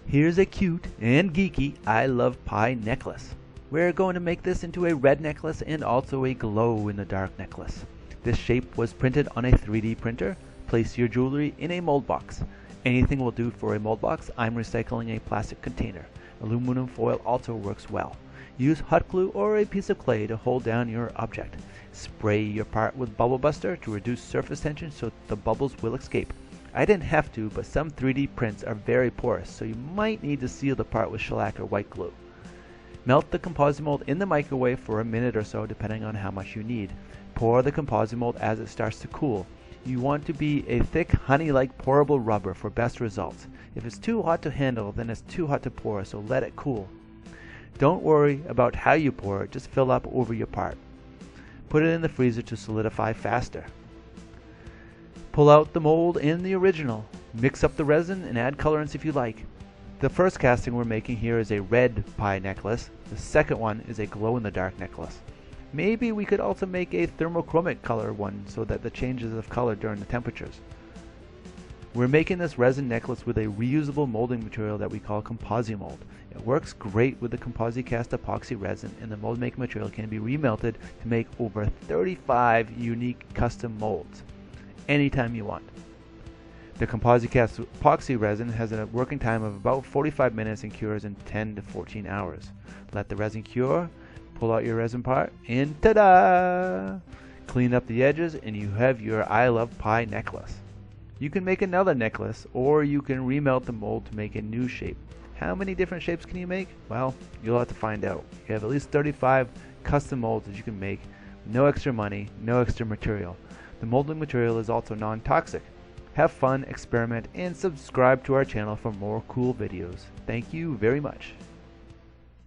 Here's a cute and geeky I love pie necklace. We're going to make this into a red necklace and also a glow in the dark necklace. This shape was printed on a 3D printer. Place your jewelry in a mold box. Anything will do for a mold box. I'm recycling a plastic container. Aluminum foil also works well. Use hot glue or a piece of clay to hold down your object. Spray your part with bubble buster to reduce surface tension so the bubbles will escape. I didn't have to, but some 3D prints are very porous, so you might need to seal the part with shellac or white glue. Melt the ComposiMold in the microwave for a minute or so depending on how much you need. Pour the ComposiMold as it starts to cool. You want to be a thick honey-like pourable rubber for best results. If it's too hot to handle, then it's too hot to pour, so let it cool. Don't worry about how you pour it, just fill up over your part. Put it in the freezer to solidify faster. Pull out the mold in the original. Mix up the resin and add colorants if you like. The first casting we're making here is a red pie necklace. The second one is a glow-in-the-dark necklace. Maybe we could also make a thermochromic color one so that the changes of color during the temperatures. We're making this resin necklace with a reusable molding material that we call ComposiMold. It works great with the ComposiCast epoxy resin, and the mold making material can be remelted to make over 35 unique custom molds anytime you want. The ComposiCast epoxy resin has a working time of about 45 minutes and cures in 10 to 14 hours. Let the resin cure, pull out your resin part, and ta-da! Clean up the edges and you have your I Love Pie necklace. You can make another necklace, or you can remelt the mold to make a new shape. How many different shapes can you make? Well, you'll have to find out. You have at least 35 custom molds that you can make. No extra money, no extra material. The molding material is also non-toxic. Have fun, experiment, and subscribe to our channel for more cool videos. Thank you very much.